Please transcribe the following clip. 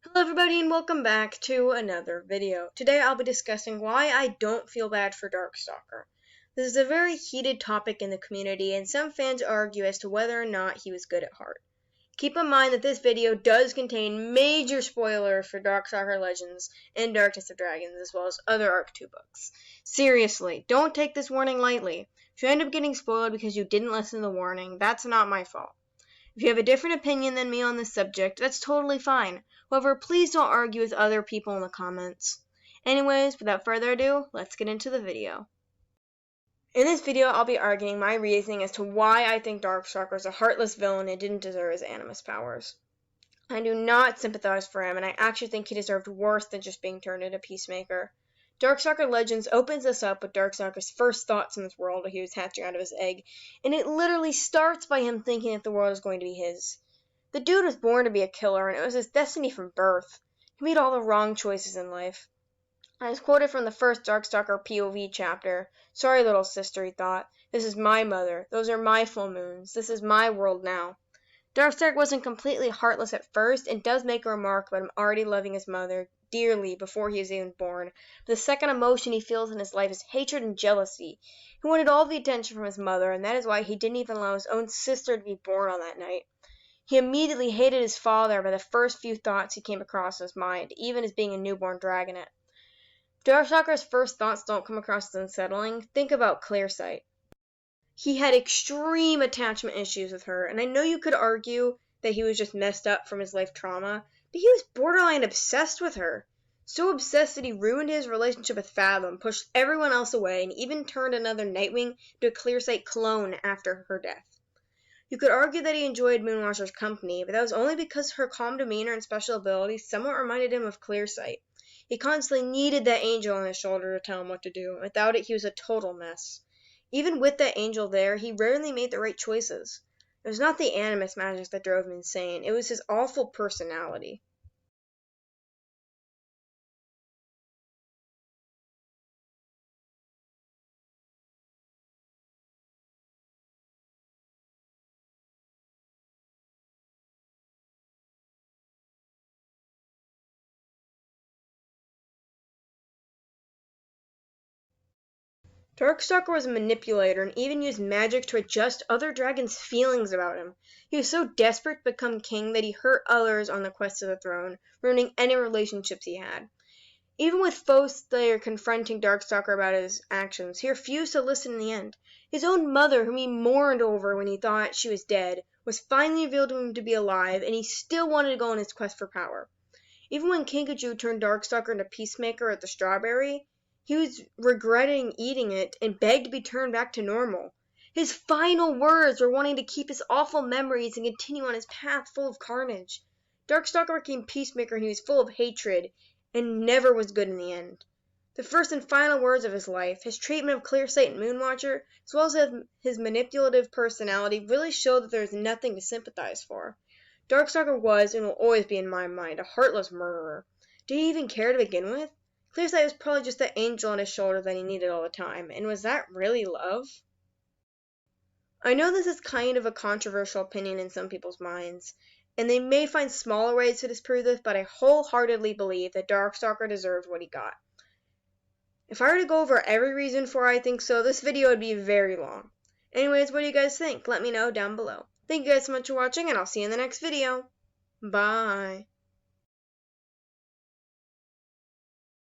Hello everybody and welcome back to another video. Today I'll be discussing why I don't feel bad for Darkstalker. This is a very heated topic in the community and some fans argue as to whether or not he was good at heart. Keep in mind that this video does contain major spoilers for Darkstalker Legends and Darkness of Dragons as well as other Arc 2 books. Seriously, don't take this warning lightly. If you end up getting spoiled because you didn't listen to the warning, that's not my fault. If you have a different opinion than me on this subject, that's totally fine. However, please don't argue with other people in the comments. Anyways, without further ado, let's get into the video. In this video, I'll be arguing my reasoning as to why I think Darkstalker is a heartless villain and didn't deserve his animus powers. I do not sympathize for him, and I actually think he deserved worse than just being turned into Peacemaker. Darkstalker Legends opens us up with Darkstalker's first thoughts in this world while he was hatching out of his egg, and it literally starts by him thinking that the world is going to be his. The dude was born to be a killer, and it was his destiny from birth. He made all the wrong choices in life. I was quoted from the first Darkstalker POV chapter. "Sorry, little sister," he thought. "This is my mother. Those are my full moons. This is my world now." Darkstalker wasn't completely heartless at first, and does make a remark about him already loving his mother dearly before he is even born. But the second emotion he feels in his life is hatred and jealousy. He wanted all the attention from his mother, and that is why he didn't even allow his own sister to be born on that night. He immediately hated his father by the first few thoughts he came across in his mind, even as being a newborn dragonet. If Darkstalker's first thoughts don't come across as unsettling, think about Clearsight. He had extreme attachment issues with her, and I know you could argue that he was just messed up from his life trauma, but he was borderline obsessed with her. So obsessed that he ruined his relationship with Fathom, pushed everyone else away, and even turned another Nightwing to a Clearsight clone after her death. You could argue that he enjoyed Moonwatcher's company, but that was only because her calm demeanor and special abilities somewhat reminded him of Clearsight. He constantly needed that angel on his shoulder to tell him what to do, and without it he was a total mess. Even with that angel there, he rarely made the right choices. It was not the animus magic that drove him insane, it was his awful personality. Darkstalker was a manipulator and even used magic to adjust other dragons' feelings about him. He was so desperate to become king that he hurt others on the quest to the throne, ruining any relationships he had. Even with foes there confronting Darkstalker about his actions, he refused to listen in the end. His own mother, whom he mourned over when he thought she was dead, was finally revealed to him to be alive, and he still wanted to go on his quest for power. Even when Kinkajou turned Darkstalker into Peacemaker at the Strawberry, he was regretting eating it and begged to be turned back to normal. His final words were wanting to keep his awful memories and continue on his path full of carnage. Darkstalker became Peacemaker and he was full of hatred and never was good in the end. The first and final words of his life, his treatment of Clearsight and Moonwatcher, as well as his manipulative personality, really show that there is nothing to sympathize for. Darkstalker was, and will always be in my mind, a heartless murderer. Did he even care to begin with? Clearsight was probably just the angel on his shoulder that he needed all the time, and was that really love? I know this is kind of a controversial opinion in some people's minds, and they may find smaller ways to disprove this, but I wholeheartedly believe that Darkstalker deserved what he got. If I were to go over every reason for why I think so, this video would be very long. Anyways, what do you guys think? Let me know down below. Thank you guys so much for watching, and I'll see you in the next video. Bye!